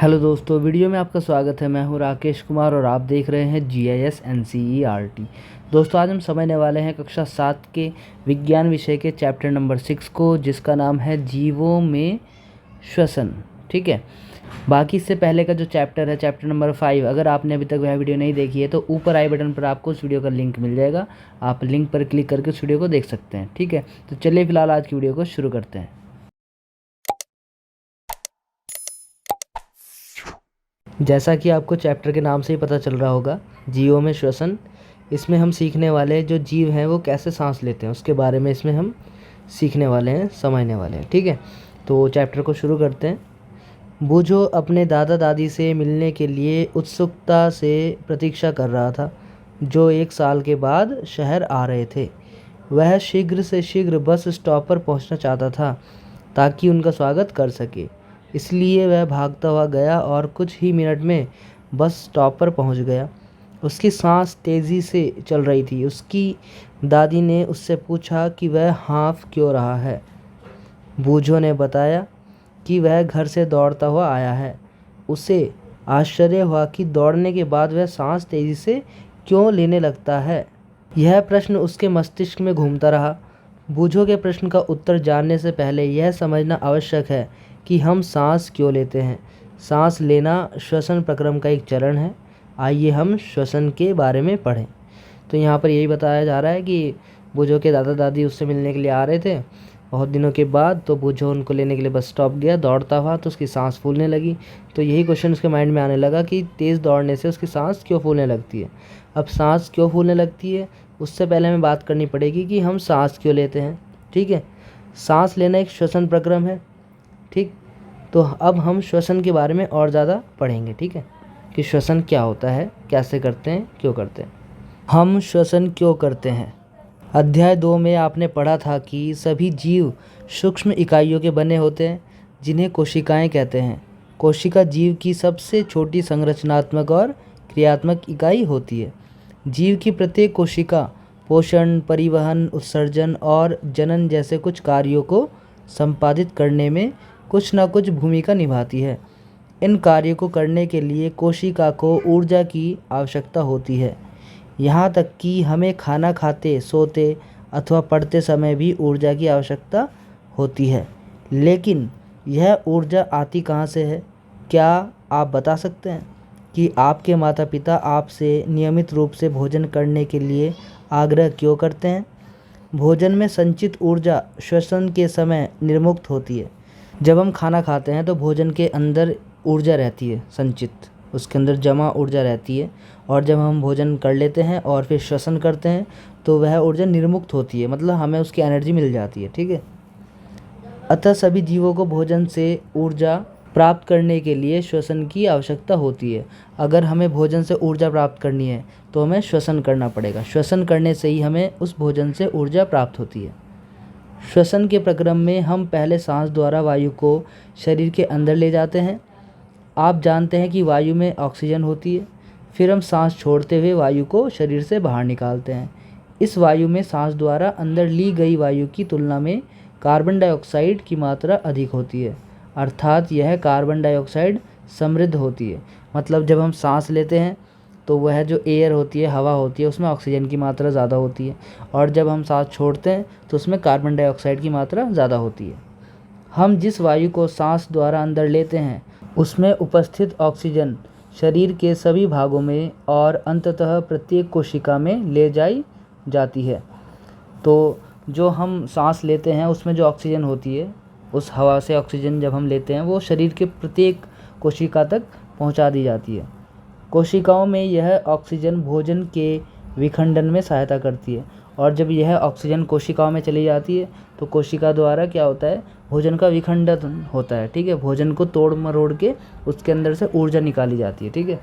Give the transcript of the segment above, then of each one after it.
Hello दोस्तों, video में आपका स्वागत है। मैं हूं राकेश कुमार और आप देख रहे हैं GIS NCERT। दोस्तों, आज हम समझने वाले हैं कक्षा 7 के विज्ञान विषय के चैप्टर नंबर 6 को, जिसका नाम है जीवों में श्वसन। ठीक है। बाकी इससे पहले का जो चैप्टर है, चैप्टर नंबर 5, अगर आपने अभी तक वह वीडियो नहीं देखी है तो ऊपर आई बटन पर आपको उस वीडियो का लिंक मिल जाएगा। आप लिंक पर क्लिक करके उस वीडियो को देख सकते हैं। ठीक है, तो चलिए फिलहाल आज की वीडियो को शुरू करते हैं। जैसा कि आपको चैप्टर के नाम से ही पता चल रहा होगा, जीवों में श्वसन, इसमें हम सीखने वाले जो जीव हैं वो कैसे सांस लेते हैं उसके बारे में इसमें हम सीखने वाले हैं, समझने वाले हैं। ठीक है, तो चैप्टर को शुरू करते हैं। बूझो अपने दादा दादी से मिलने के लिए उत्सुकता से प्रतीक्षा कर रहा था, जो 1 साल के बाद शहर आ रहे थे। वह शीघ्र से शीघ्र बस स्टॉप पर पहुंचना चाहता था ताकि उनका स्वागत कर सके। इसलिए वह भागता हुआ गया और कुछ ही मिनट में बस स्टॉप पर पहुंच गया। उसकी सांस तेज़ी से चल रही थी। उसकी दादी ने उससे पूछा कि वह हाँफ क्यों रहा है। बूझो ने बताया कि वह घर से दौड़ता हुआ आया है। उसे आश्चर्य हुआ कि दौड़ने के बाद वह सांस तेज़ी से क्यों लेने लगता है। यह प्रश्न उसके मस्तिष्क में घूमता रहा। बूझो के प्रश्न का उत्तर जानने से पहले यह समझना आवश्यक है कि हम सांस क्यों लेते हैं। सांस लेना श्वसन प्रक्रम का एक चरण है। आइए हम श्वसन के बारे में पढ़ें। तो यहाँ पर यही बताया जा रहा है कि बूझो के दादा दादी उससे मिलने के लिए आ रहे थे बहुत दिनों के बाद। तो बूझो उनको लेने के लिए बस स्टॉप गया, दौड़ता हुआ, तो उसकी सांस फूलने लगी। तो यही क्वेश्चन उसके माइंड में आने लगा कि तेज़ दौड़ने से उसकी सांस क्यों फूलने लगती है। अब सांस क्यों फूलने लगती है उससे पहले हमें बात करनी पड़ेगी कि हम सांस क्यों लेते हैं। ठीक है, सांस लेना एक श्वसन प्रक्रम है। ठीक, तो अब हम श्वसन के बारे में और ज़्यादा पढ़ेंगे। ठीक है, कि श्वसन क्या होता है, कैसे करते हैं, क्यों करते हैं। हम श्वसन क्यों करते हैं। अध्याय 2 में आपने पढ़ा था कि सभी जीव सूक्ष्म इकाइयों के बने होते हैं, जिन्हें कोशिकाएं कहते हैं। कोशिका जीव की सबसे छोटी संरचनात्मक और क्रियात्मक इकाई होती है। जीव की प्रत्येक कोशिका पोषण, परिवहन, उत्सर्जन और जनन जैसे कुछ कार्यों को संपादित करने में कुछ न कुछ भूमिका निभाती है। इन कार्यों को करने के लिए कोशिका को ऊर्जा की आवश्यकता होती है। यहाँ तक कि हमें खाना खाते, सोते अथवा पढ़ते समय भी ऊर्जा की आवश्यकता होती है। लेकिन यह ऊर्जा आती कहाँ से है? क्या आप बता सकते हैं कि आपके माता पिता आपसे नियमित रूप से भोजन करने के लिए आग्रह क्यों करते हैं? भोजन में संचित ऊर्जा श्वसन के समय निर्मुक्त होती है। जब हम खाना खाते हैं तो भोजन के अंदर ऊर्जा रहती है संचित, उसके अंदर जमा ऊर्जा रहती है। और जब हम भोजन कर लेते हैं और फिर श्वसन करते हैं तो वह ऊर्जा निर्मुक्त होती है, मतलब हमें उसकी एनर्जी मिल जाती है। ठीक है, अतः सभी जीवों को भोजन से ऊर्जा प्राप्त करने के लिए श्वसन की आवश्यकता होती है। अगर हमें भोजन से ऊर्जा प्राप्त करनी है तो हमें श्वसन करना पड़ेगा। श्वसन करने से ही हमें उस भोजन से ऊर्जा प्राप्त होती है। श्वसन के प्रक्रम में हम पहले सांस द्वारा वायु को शरीर के अंदर ले जाते हैं। आप जानते हैं कि वायु में ऑक्सीजन होती है। फिर हम सांस छोड़ते हुए वायु को शरीर से बाहर निकालते हैं। इस वायु में सांस द्वारा अंदर ली गई वायु की तुलना में कार्बन डाइऑक्साइड की मात्रा अधिक होती है, अर्थात यह कार्बन डाइऑक्साइड समृद्ध होती है। मतलब जब हम सांस लेते हैं तो वह जो एयर होती है, हवा होती है, उसमें ऑक्सीजन की मात्रा ज़्यादा होती है, और जब हम सांस छोड़ते हैं तो उसमें कार्बन डाइऑक्साइड की मात्रा ज़्यादा होती है। हम जिस वायु को सांस द्वारा अंदर लेते हैं उसमें उपस्थित ऑक्सीजन शरीर के सभी भागों में और अंततः प्रत्येक कोशिका में ले जाई जाती है। तो जो हम सांस लेते हैं उसमें जो ऑक्सीजन होती है, उस हवा से ऑक्सीजन जब हम लेते हैं वो शरीर के प्रत्येक कोशिका तक पहुंचा दी जाती है। कोशिकाओं में यह ऑक्सीजन भोजन के विखंडन में सहायता करती है, और जब यह ऑक्सीजन कोशिकाओं में चली जाती है तो कोशिका द्वारा क्या होता है, भोजन का विखंडन होता है। ठीक है, भोजन को तोड़ मरोड़ के उसके अंदर से ऊर्जा निकाली जाती है। ठीक है,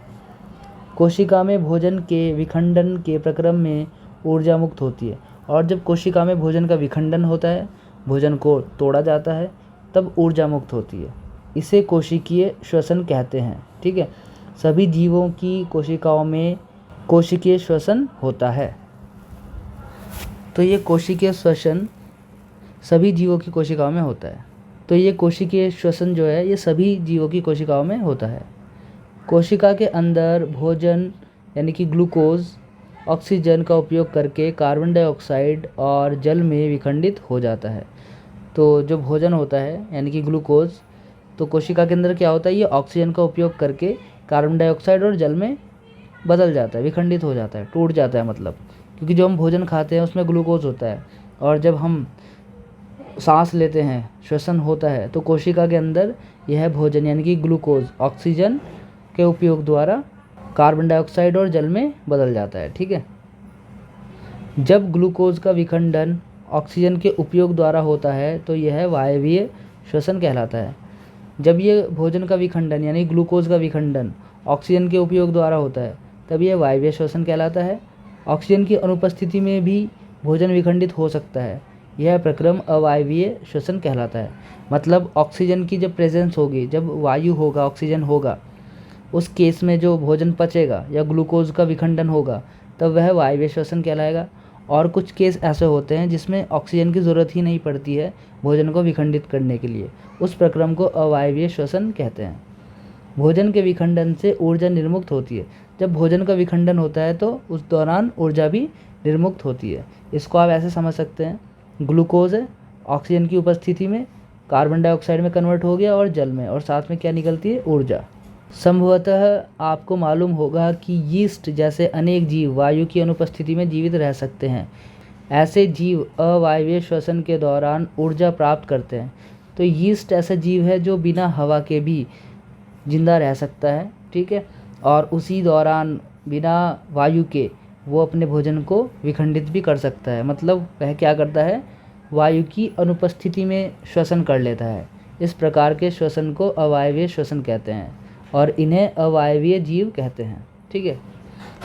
कोशिका में भोजन के विखंडन के प्रक्रम में ऊर्जा मुक्त होती है, और जब कोशिका में भोजन का विखंडन होता है, भोजन को तोड़ा जाता है, तब ऊर्जा मुक्त होती है। इसे कोशिकीय श्वसन कहते हैं। ठीक है, सभी जीवों की कोशिकाओं में कोशिकीय श्वसन होता है। तो ये कोशिकीय श्वसन सभी जीवों की कोशिकाओं में होता है। तो ये कोशिकीय श्वसन जो है ये सभी जीवों की कोशिकाओं में होता है। कोशिका के अंदर भोजन यानी कि ग्लूकोज ऑक्सीजन का उपयोग करके कार्बन डाइऑक्साइड और जल में विखंडित हो जाता है। तो जो भोजन होता है यानी कि ग्लूकोज, तो कोशिका के अंदर क्या होता है, ये ऑक्सीजन का उपयोग करके कार्बन डाइऑक्साइड और जल में बदल जाता है, विखंडित हो जाता है, टूट जाता है मतलब, क्योंकि जो हम भोजन खाते हैं उसमें ग्लूकोज होता है, और जब हम सांस लेते हैं, श्वसन होता है, तो कोशिका के अंदर यह भोजन यानी कि ग्लूकोज ऑक्सीजन के उपयोग द्वारा कार्बन डाइऑक्साइड और जल में बदल जाता है। ठीक है। जब ग्लूकोज का विखंडन ऑक्सीजन के उपयोग द्वारा होता है तो यह वायवीय श्वसन कहलाता है। जब ये भोजन का विखंडन यानी ग्लूकोज का विखंडन ऑक्सीजन के उपयोग द्वारा होता है तब यह वायवीय श्वसन कहलाता है। ऑक्सीजन की अनुपस्थिति में भी भोजन विखंडित हो सकता है, यह प्रक्रम अवायवीय श्वसन कहलाता है। मतलब ऑक्सीजन की जब प्रेजेंस होगी, जब वायु होगा, ऑक्सीजन होगा, उस केस में जो भोजन पचेगा या ग्लूकोज का विखंडन होगा तब वह वायवीय श्वसन कहलाएगा। और कुछ केस ऐसे होते हैं जिसमें ऑक्सीजन की ज़रूरत ही नहीं पड़ती है भोजन को विखंडित करने के लिए, उस प्रक्रम को अवायवीय श्वसन कहते हैं। भोजन के विखंडन से ऊर्जा निर्मुक्त होती है। जब भोजन का विखंडन होता है तो उस दौरान ऊर्जा भी निर्मुक्त होती है। इसको आप ऐसे समझ सकते हैं, ग्लूकोज है, ऑक्सीजन की उपस्थिति में कार्बन डाइऑक्साइड में कन्वर्ट हो गया और जल में, और साथ में क्या निकलती है, ऊर्जा। संभवतः आपको मालूम होगा कि यीस्ट जैसे अनेक जीव वायु की अनुपस्थिति में जीवित रह सकते हैं। ऐसे जीव अवायवीय श्वसन के दौरान ऊर्जा प्राप्त करते हैं। तो यीस्ट ऐसा जीव है जो बिना हवा के भी जिंदा रह सकता है। ठीक है। और उसी दौरान बिना वायु के वो अपने भोजन को विखंडित भी कर सकता है। मतलब वह क्या करता है, वायु की अनुपस्थिति में श्वसन कर लेता है। इस प्रकार के श्वसन को अवायवीय श्वसन कहते हैं और इन्हें अवायवीय जीव कहते हैं। ठीक है।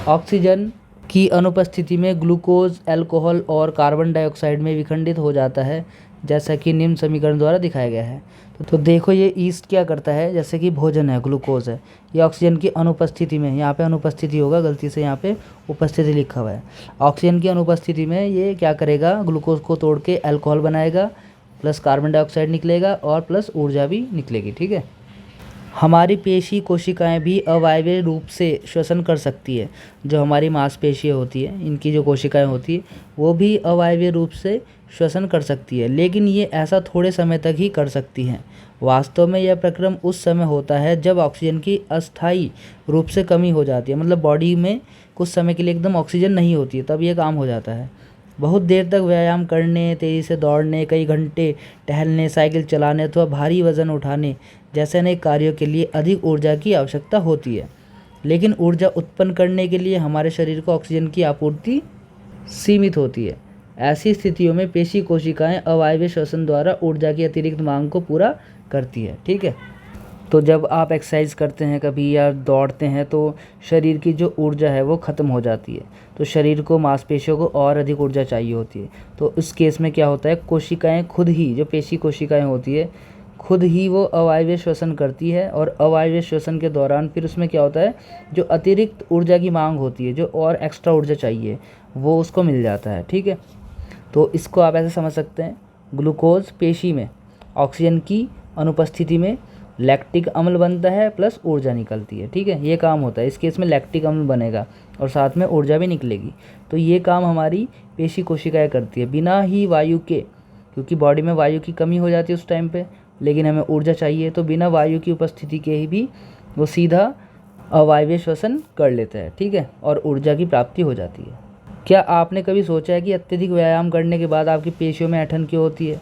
ऑक्सीजन की अनुपस्थिति में ग्लूकोज, अल्कोहल और कार्बन डाइऑक्साइड में विखंडित हो जाता है, जैसा कि निम्न समीकरण द्वारा दिखाया गया है। तो देखो ये ईस्ट क्या करता है, जैसे कि भोजन है, ग्लूकोज है, ये ऑक्सीजन की अनुपस्थिति में, यहाँ पे अनुपस्थिति होगा, गलती से यहाँ पे उपस्थिति लिखा हुआ है। ऑक्सीजन की अनुपस्थिति में ये क्या करेगा, ग्लूकोज को तोड़ के अल्कोहल बनाएगा, प्लस कार्बन डाइऑक्साइड निकलेगा और प्लस ऊर्जा भी निकलेगी। ठीक है। हमारी पेशी कोशिकाएं भी अवायवीय रूप से श्वसन कर सकती है। जो हमारी मांसपेशियाँ होती है, इनकी जो कोशिकाएं होती है वो भी अवायवीय रूप से श्वसन कर सकती है, लेकिन ये ऐसा थोड़े समय तक ही कर सकती हैं। वास्तव में यह प्रक्रम उस समय होता है जब ऑक्सीजन की अस्थायी रूप से कमी हो जाती है। मतलब बॉडी में कुछ समय के लिए एकदम ऑक्सीजन नहीं होती है, तब ये काम हो जाता है। बहुत देर तक व्यायाम करने, तेज़ी से दौड़ने, कई घंटे टहलने, साइकिल चलाने अथवा भारी वज़न उठाने जैसे अनेक कार्यों के लिए अधिक ऊर्जा की आवश्यकता होती है। लेकिन ऊर्जा उत्पन्न करने के लिए हमारे शरीर को ऑक्सीजन की आपूर्ति सीमित होती है। ऐसी स्थितियों में पेशी कोशिकाएं अवायवीय श्वसन द्वारा ऊर्जा की अतिरिक्त मांग को पूरा करती है। ठीक है। तो जब आप एक्सरसाइज करते हैं कभी या दौड़ते हैं तो शरीर की जो ऊर्जा है वो ख़त्म हो जाती है, तो शरीर को, मांसपेशियों को और अधिक ऊर्जा चाहिए होती है। तो इस केस में क्या होता है, कोशिकाएं खुद ही, जो पेशी कोशिकाएं होती है, खुद ही वो अवायवीय श्वसन करती है, और अवायवीय श्वसन के दौरान फिर उसमें क्या होता है, जो अतिरिक्त ऊर्जा की मांग होती है, जो और एक्स्ट्रा ऊर्जा चाहिए, वो उसको मिल जाता है। ठीक है। तो इसको आप ऐसे समझ सकते हैं, ग्लूकोज पेशी में ऑक्सीजन की अनुपस्थिति में लैक्टिक अम्ल बनता है प्लस ऊर्जा निकलती है। ठीक है। ये काम होता है। इस केस में लैक्टिक अम्ल बनेगा और साथ में ऊर्जा भी निकलेगी। तो ये काम हमारी पेशी कोशिकाएं करती है बिना ही वायु के, क्योंकि बॉडी में वायु की कमी हो जाती है उस टाइम पे, लेकिन हमें ऊर्जा चाहिए, तो बिना वायु की उपस्थिति के ही भी वो सीधा अवायवीय श्वसन कर लेता है। ठीक है। और ऊर्जा की प्राप्ति हो जाती है। क्या आपने कभी सोचा है कि अत्यधिक व्यायाम करने के बाद आपकी पेशियों में ऐंठन क्यों होती है?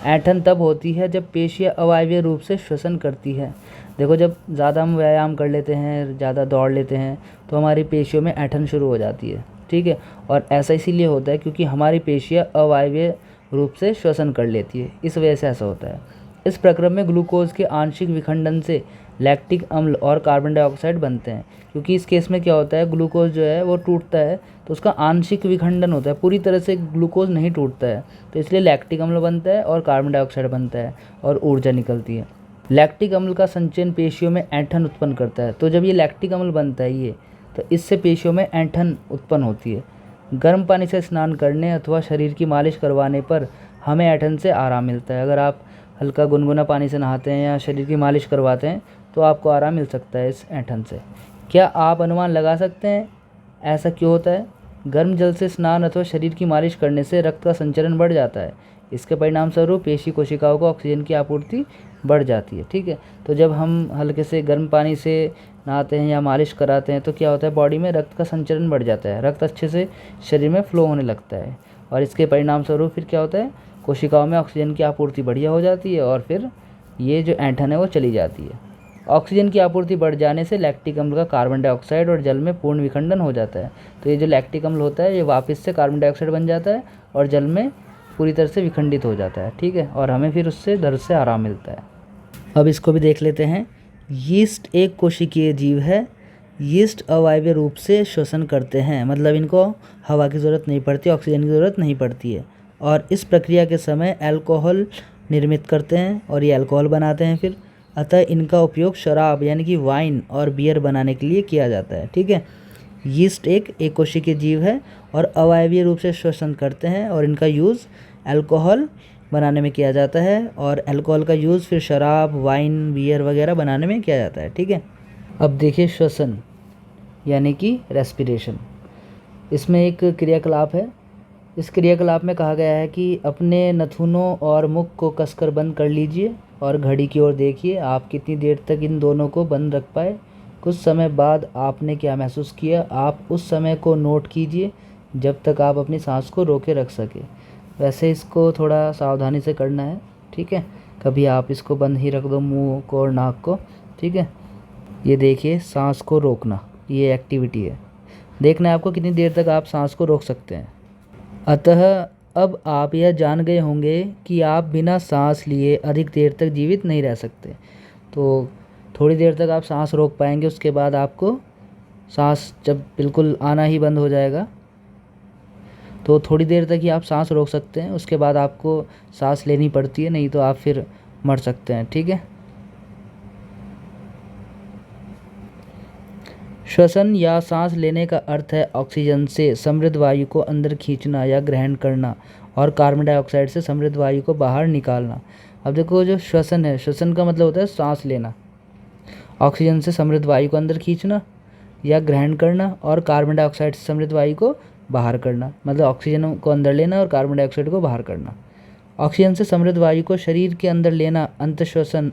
ऐंठन तब होती है जब पेशियाँ अवायवीय रूप से श्वसन करती है। देखो, जब ज़्यादा हम व्यायाम कर लेते हैं, ज़्यादा दौड़ लेते हैं, तो हमारी पेशियों में ऐंठन शुरू हो जाती है। ठीक है। और ऐसा इसीलिए होता है क्योंकि हमारी पेशियाँ अवायवीय रूप से श्वसन कर लेती है, इस वजह से ऐसा होता है। इस प्रक्रम में ग्लूकोज के आंशिक विखंडन से लैक्टिक अम्ल और कार्बन डाइऑक्साइड बनते हैं। क्योंकि इस केस में क्या होता है, ग्लूकोज जो है वो टूटता है तो उसका आंशिक विखंडन होता है, पूरी तरह से ग्लूकोज नहीं टूटता है, तो इसलिए लैक्टिक अम्ल बनता है और कार्बन डाइऑक्साइड बनता है और ऊर्जा निकलती है। लैक्टिक अम्ल का संचयन पेशियों में ऐंठन उत्पन्न करता है। तो जब ये लैक्टिक अम्ल बनता है ये, तो इससे पेशियों में ऐंठन उत्पन्न होती है। गर्म पानी से स्नान करने अथवा शरीर की मालिश करवाने पर हमें ऐंठन से आराम मिलता है। अगर आप हल्का गुनगुना पानी से नहाते हैं या शरीर की मालिश करवाते हैं तो आपको आराम मिल सकता है इस ऐंठन से। क्या आप अनुमान लगा सकते हैं ऐसा क्यों होता है? गर्म जल से स्नान अथवा शरीर की मालिश करने से रक्त का संचरण बढ़ जाता है। इसके परिणाम स्वरूप पेशी कोशिकाओं को ऑक्सीजन की आपूर्ति बढ़ जाती है। ठीक है, तो जब हम हल्के से गर्म पानी से नहाते हैं या मालिश कराते हैं तो क्या होता है, बॉडी में रक्त का संचरण बढ़ जाता है, रक्त अच्छे से शरीर में फ्लो होने लगता है और इसके परिणाम स्वरूप फिर क्या होता है, कोशिकाओं में ऑक्सीजन की आपूर्ति बढ़िया हो जाती है और फिर ये जो ऐंठन है वो चली जाती है। ऑक्सीजन की आपूर्ति बढ़ जाने से लैक्टिक अम्ल का कार्बन डाइऑक्साइड और जल में पूर्ण विखंडन हो जाता है। तो ये जो लैक्टिक अम्ल होता है ये वापस से कार्बन डाइऑक्साइड बन जाता है और जल में पूरी तरह से विखंडित हो जाता है। ठीक है, और हमें फिर उससे दर्द से आराम मिलता है। अब इसको भी देख लेते हैं। यीस्ट एक कोशिकीय जीव है। यीस्ट अवायवीय रूप से श्वसन करते हैं, मतलब इनको हवा की ज़रूरत नहीं पड़ती, ऑक्सीजन की ज़रूरत नहीं पड़ती है और इस प्रक्रिया के समय अल्कोहल निर्मित करते हैं और ये अल्कोहल बनाते हैं फिर। अतः इनका उपयोग शराब यानी कि वाइन और बियर बनाने के लिए किया जाता है। ठीक है, यीस्ट एक कोशिकीय जीव है और अवायवीय रूप से श्वसन करते हैं और इनका यूज़ अल्कोहल बनाने में किया जाता है और अल्कोहल का यूज़ फिर शराब, वाइन, बियर वगैरह बनाने में किया जाता है। ठीक है, अब देखिए श्वसन यानी कि रेस्पिरेशन। इसमें एक क्रियाकलाप है। इस क्रियाकलाप में कहा गया है कि अपने नथुनों और मुख को कसकर बंद कर लीजिए और घड़ी की ओर देखिए आप कितनी देर तक इन दोनों को बंद रख पाए। कुछ समय बाद आपने क्या महसूस किया, आप उस समय को नोट कीजिए जब तक आप अपनी सांस को रोके रख सके। वैसे इसको थोड़ा सावधानी से करना है। ठीक है, कभी आप इसको बंद ही रख दो मुंह को और नाक को। ठीक है, ये देखिए सांस को रोकना, ये एक्टिविटी है। देखना है आपको कितनी देर तक आप सांस को रोक सकते हैं। अतः अब आप यह जान गए होंगे कि आप बिना सांस लिए अधिक देर तक जीवित नहीं रह सकते। तो थोड़ी देर तक आप सांस रोक पाएंगे, उसके बाद आपको सांस जब बिल्कुल आना ही बंद हो जाएगा तो थोड़ी देर तक ही आप सांस रोक सकते हैं, उसके बाद आपको सांस लेनी पड़ती है, नहीं तो आप फिर मर सकते हैं। ठीक है, श्वसन या सांस लेने का अर्थ है ऑक्सीजन से समृद्ध वायु को अंदर खींचना या ग्रहण करना और कार्बन डाइऑक्साइड से समृद्ध वायु को बाहर निकालना। अब देखो जो श्वसन है, श्वसन का मतलब होता है सांस लेना, ऑक्सीजन से समृद्ध वायु को अंदर खींचना या ग्रहण करना और कार्बन डाइऑक्साइड से समृद्ध वायु को बाहर करना, मतलब ऑक्सीजन को अंदर लेना और कार्बन डाइऑक्साइड को बाहर करना। ऑक्सीजन से समृद्ध वायु को शरीर के अंदर लेना अंतःश्वसन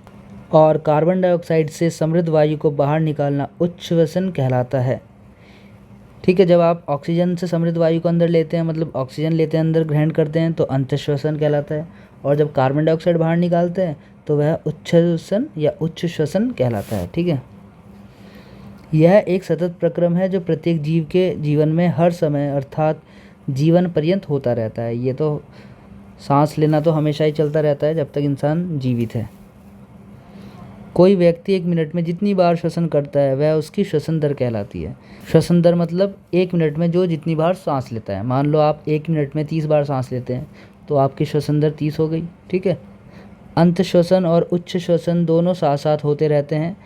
और कार्बन डाइऑक्साइड से समृद्ध वायु को बाहर निकालना उच्छ्वसन कहलाता है। ठीक है, जब आप ऑक्सीजन से समृद्ध वायु को अंदर लेते हैं, मतलब ऑक्सीजन लेते हैं अंदर ग्रहण करते हैं, तो अंतःश्वसन कहलाता है और जब कार्बन डाइऑक्साइड बाहर निकालते हैं तो वह उच्छ्वसन या उच्छ्वसन कहलाता है। ठीक है, यह एक सतत प्रक्रम है जो प्रत्येक जीव के जीवन में हर समय अर्थात जीवन पर्यंत होता रहता है। ये तो सांस लेना तो हमेशा ही चलता रहता है जब तक इंसान जीवित है। कोई व्यक्ति 1 मिनट में जितनी बार श्वसन करता है वह उसकी श्वसन दर कहलाती है। श्वसन दर मतलब 1 मिनट में जो जितनी बार सांस लेता है। मान लो आप 1 मिनट में 30 बार सांस लेते हैं तो आपकी श्वसन दर 30 हो गई। ठीक है, अंत श्वसन और उच्च श्वसन दोनों साथ साथ होते रहते हैं।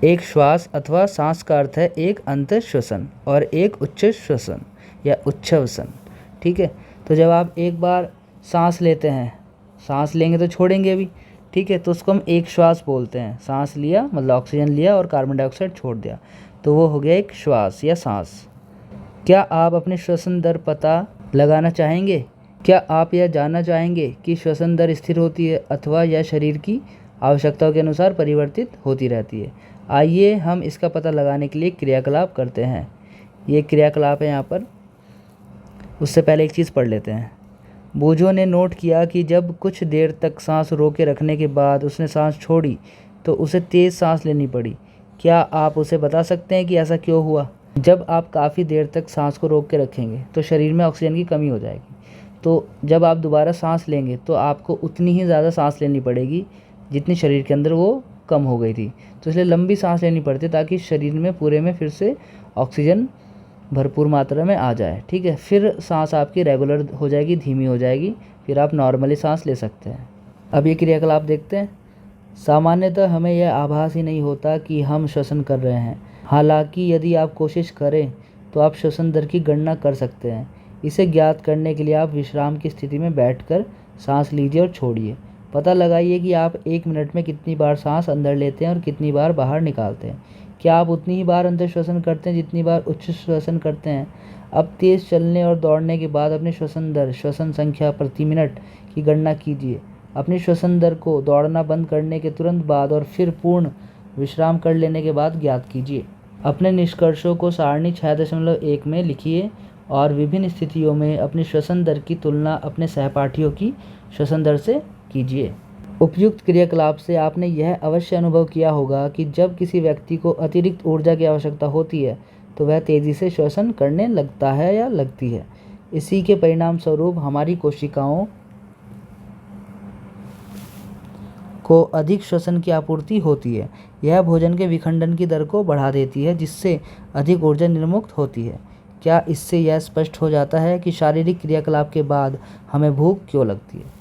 एक श्वास अथवा सांस का अर्थ है एक अंत श्वसन और एक उच्च श्वसन या उच्छ्वसन। ठीक है, तो जब आप एक बार सांस लेते हैं, सांस लेंगे तो छोड़ेंगे अभी। ठीक है, तो उसको हम एक श्वास बोलते हैं। सांस लिया मतलब ऑक्सीजन लिया और कार्बन डाइऑक्साइड छोड़ दिया, तो वो हो गया एक श्वास या सांस। क्या आप अपने श्वसन दर पता लगाना चाहेंगे? क्या आप यह जानना चाहेंगे कि श्वसन दर स्थिर होती है अथवा यह शरीर की आवश्यकताओं के अनुसार परिवर्तित होती रहती है? आइए हम इसका पता लगाने के लिए क्रियाकलाप करते हैं। ये क्रियाकलाप है यहाँ पर। उससे पहले एक चीज़ पढ़ लेते हैं। बूझो ने नोट किया कि जब कुछ देर तक सांस रोके रखने के बाद उसने सांस छोड़ी तो उसे तेज़ सांस लेनी पड़ी। क्या आप उसे बता सकते हैं कि ऐसा क्यों हुआ? जब आप काफ़ी देर तक सांस को रोक के रखेंगे तो शरीर में ऑक्सीजन की कमी हो जाएगी, तो जब आप दोबारा सांस लेंगे तो आपको उतनी ही ज़्यादा सांस लेनी पड़ेगी जितनी शरीर के अंदर वो कम हो गई थी। तो इसलिए लंबी सांस लेनी पड़ती है ताकि शरीर में पूरे में फिर से ऑक्सीजन भरपूर मात्रा में आ जाए। ठीक है, फिर सांस आपकी रेगुलर हो जाएगी, धीमी हो जाएगी, फिर आप नॉर्मली सांस ले सकते हैं। अब ये क्रियाकलाप देखते हैं। सामान्यतः हमें यह आभास ही नहीं होता कि हम श्वसन कर रहे हैं। हालांकि यदि आप कोशिश करें तो आप श्वसन दर की गणना कर सकते हैं। इसे ज्ञात करने के लिए आप विश्राम की स्थिति में बैठकर सांस लीजिए और छोड़िए। पता लगाइए कि आप 1 मिनट में कितनी बार सांस अंदर लेते हैं और कितनी बार बाहर निकालते हैं। क्या आप उतनी ही बार अंदर श्वसन करते हैं जितनी बार उच्च श्वसन करते हैं? अब तेज़ चलने और दौड़ने के बाद अपने श्वसन दर, श्वसन संख्या प्रति मिनट की गणना कीजिए। अपनी श्वसन दर को दौड़ना बंद करने के तुरंत बाद और फिर पूर्ण विश्राम कर लेने के बाद ज्ञात कीजिए। अपने निष्कर्षों को सारणी 6.1 में लिखिए और विभिन्न स्थितियों में अपनी श्वसन दर की तुलना अपने सहपाठियों की श्वसन दर से कीजिए। उपयुक्त क्रियाकलाप से आपने यह अवश्य अनुभव किया होगा कि जब किसी व्यक्ति को अतिरिक्त ऊर्जा की आवश्यकता होती है तो वह तेज़ी से श्वसन करने लगता है या लगती है। इसी के परिणाम स्वरूप हमारी कोशिकाओं को अधिक श्वसन की आपूर्ति होती है। यह भोजन के विखंडन की दर को बढ़ा देती है, जिससे अधिक ऊर्जा निर्मुक्त होती है। क्या इससे यह स्पष्ट हो जाता है कि शारीरिक क्रियाकलाप के बाद हमें भूख क्यों लगती है?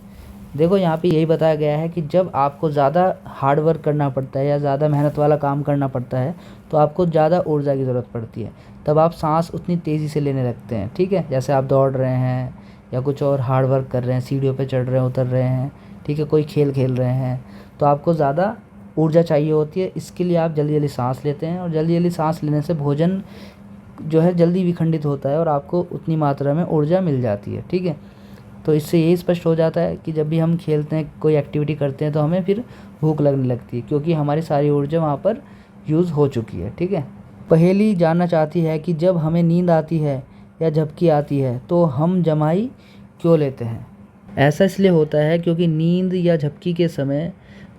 देखो, यहाँ पे यही बताया गया है कि जब आपको ज़्यादा हार्ड वर्क करना पड़ता है या ज़्यादा मेहनत वाला काम करना पड़ता है तो आपको ज़्यादा ऊर्जा की ज़रूरत पड़ती है। तब आप सांस उतनी तेज़ी से लेने लगते हैं। ठीक है, जैसे आप दौड़ रहे हैं या कुछ और हार्ड वर्क कर रहे हैं, सीढ़ियों पे चढ़ रहे हैं, उतर रहे हैं, ठीक है, कोई खेल खेल रहे हैं, तो आपको ज़्यादा ऊर्जा चाहिए होती है। इसके लिए आप जल्दी जल्दी सांस लेते हैं और जल्दी जल्दी सांस लेने से भोजन जो है जल्दी विखंडित होता है और आपको उतनी मात्रा में ऊर्जा मिल जाती है। ठीक है, तो इससे यही स्पष्ट हो जाता है कि जब भी हम खेलते हैं, कोई एक्टिविटी करते हैं, तो हमें फिर भूख लगने लगती है, क्योंकि हमारी सारी ऊर्जा वहाँ पर यूज़ हो चुकी है। ठीक है, पहेली जानना चाहती है कि जब हमें नींद आती है या झपकी आती है तो हम जमाई क्यों लेते हैं? ऐसा इसलिए होता है क्योंकि नींद या झपकी के समय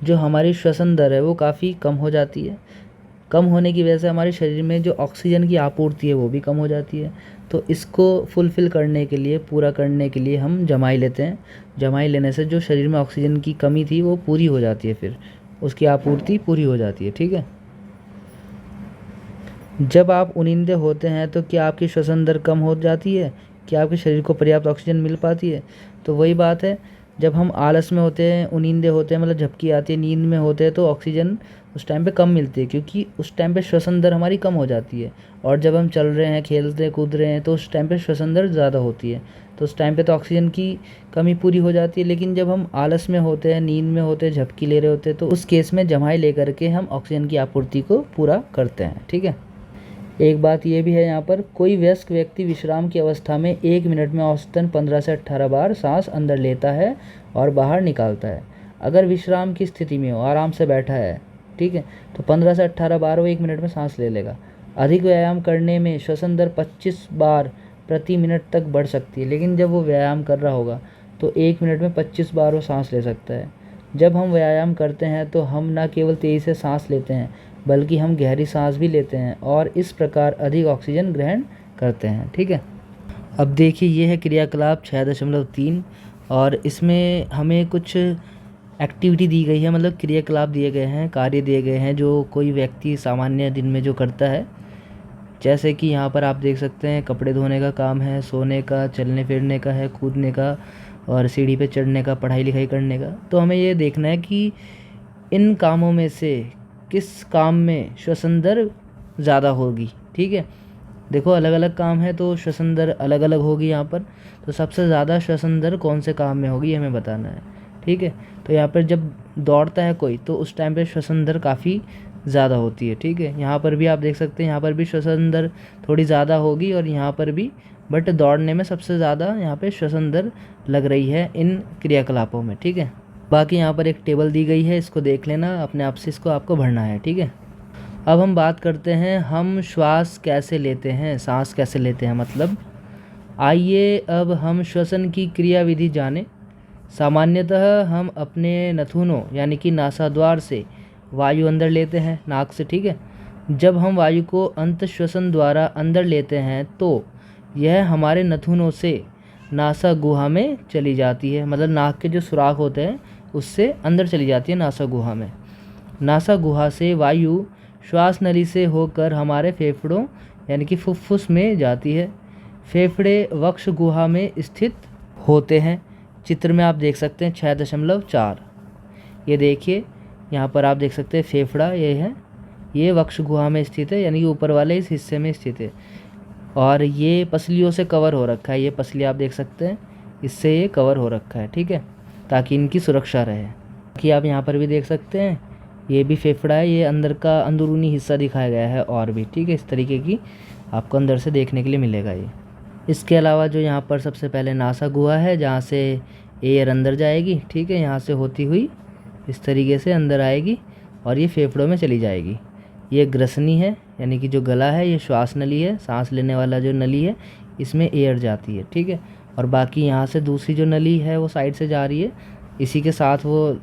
जो हमारी श्वसन दर है वो काफ़ी कम हो जाती है। कम होने की वजह से हमारे शरीर में जो ऑक्सीजन की आपूर्ति है वो भी कम हो जाती है। तो इसको फुलफ़िल करने के लिए, पूरा करने के लिए हम जमाई लेते हैं। जमाई लेने से जो शरीर में ऑक्सीजन की कमी थी वो पूरी हो जाती है, फिर उसकी आपूर्ति पूरी हो जाती है। ठीक है, जब आप उनींदे होते हैं तो क्या आपकी श्वसन दर कम हो जाती है? क्या आपके शरीर को पर्याप्त ऑक्सीजन मिल पाती है? तो वही बात है, जब हम आलस में होते हैं, उनींदे होते हैं, मतलब झपकी आती है, नींद में होते हैं, तो ऑक्सीजन उस टाइम पे कम मिलती है, क्योंकि उस टाइम पे श्वसन दर हमारी कम हो जाती है। और जब हम चल रहे हैं, खेलते कूद रहे हैं, तो उस टाइम पे श्वसन दर ज़्यादा होती है। तो उस टाइम पे तो ऑक्सीजन की कमी पूरी हो जाती है। लेकिन जब हम आलस में होते हैं, नींद में होते हैं, झपकी ले रहे होते हैं, तो उस केस में जमाई लेकर के हम ऑक्सीजन की आपूर्ति को पूरा करते हैं। ठीक है, एक बात ये भी है यहाँ पर, कोई वयस्क व्यक्ति विश्राम की अवस्था में 1 मिनट में औसतन 15 से 18 बार सांस अंदर लेता है और बाहर निकालता है। अगर विश्राम की स्थिति में हो, आराम से बैठा है, ठीक है, तो 15 से 18 बार वो 1 मिनट में सांस ले लेगा। अधिक व्यायाम करने में श्वसन दर 25 बार प्रति मिनट तक बढ़ सकती है, लेकिन जब वो व्यायाम कर रहा होगा तो 1 मिनट में 25 बार वो सांस ले सकता है। जब हम व्यायाम करते हैं तो हम न केवल तेज़ी से सांस लेते हैं, बल्कि हम गहरी सांस भी लेते हैं और इस प्रकार अधिक ऑक्सीजन ग्रहण करते हैं। ठीक है, अब देखिए, ये है क्रियाकलाप 6.3 और इसमें हमें कुछ एक्टिविटी दी गई है, मतलब क्रियाकलाप दिए गए हैं, कार्य दिए गए हैं जो कोई व्यक्ति सामान्य दिन में जो करता है। जैसे कि यहाँ पर आप देख सकते हैं, कपड़े धोने का काम है, सोने का, चलने फिरने का है, कूदने का और सीढ़ी पे चढ़ने का, पढ़ाई लिखाई करने का। तो हमें ये देखना है कि इन कामों में से किस काम में श्वसन दर ज़्यादा होगी। ठीक है, देखो अलग अलग काम है तो श्वसन दर अलग अलग होगी यहाँ पर। तो सबसे ज़्यादा श्वसन दर कौन से काम में होगी, हमें बताना है। ठीक है, तो यहाँ पर जब दौड़ता है कोई तो उस टाइम पे श्वसन दर काफ़ी ज़्यादा होती है। ठीक है, यहाँ पर भी आप देख सकते हैं, यहाँ पर भी श्वसन दर थोड़ी ज़्यादा होगी और यहाँ पर भी, बट दौड़ने में सबसे ज़्यादा यहाँ पे श्वसन दर लग रही है इन क्रियाकलापों में। ठीक है, बाकी यहाँ पर एक टेबल दी गई है, इसको देख लेना अपने आप से, इसको आपको भरना है। ठीक है, अब हम बात करते हैं हम श्वास कैसे लेते हैं, सांस कैसे लेते हैं मतलब। आइए अब हम श्वसन की क्रियाविधि जानें। सामान्यतः हम अपने नथुनों यानी कि नासाद्वार से वायु अंदर लेते हैं, नाक से। ठीक है, जब हम वायु को अंत श्वसन द्वारा अंदर लेते हैं तो यह हमारे नथुनों से नासा गुहा में चली जाती है, मतलब नाक के जो सुराख होते हैं उससे अंदर चली जाती है नासा गुहा में। नासा गुहा से वायु श्वास नली से होकर हमारे फेफड़ों यानी कि फुफ्फुस में जाती है। फेफड़े वक्ष गुहा में स्थित होते हैं। चित्र में आप देख सकते हैं 6.4। ये देखिए, यहाँ पर आप देख सकते हैं फेफड़ा ये है, ये वक्ष गुहा में स्थित है, यानी कि ऊपर वाले इस हिस्से में स्थित है। और ये पसलियों से कवर हो रखा है, ये पसली आप देख सकते हैं, इससे ये कवर हो रखा है। ठीक है, ताकि इनकी सुरक्षा रहे। कि आप यहाँ पर भी देख सकते हैं, ये भी फेफड़ा है, ये अंदर का अंदरूनी हिस्सा दिखाया गया है और भी, ठीक है। इस तरीके की आपको अंदर से देखने के लिए मिलेगा ये। इसके अलावा जो यहाँ पर सबसे पहले नासा गुहा है, जहाँ से एयर अंदर जाएगी, ठीक है, यहाँ से होती हुई इस तरीके से अंदर आएगी और ये फेफड़ों में चली जाएगी। ये ग्रसनी है, यानी कि जो गला है, ये श्वास नली है, सांस लेने वाला जो नली है, इसमें एयर जाती है, ठीक है। और बाकी यहाँ से दूसरी जो नली है वो साइड से जा रही है, इसी के साथ वो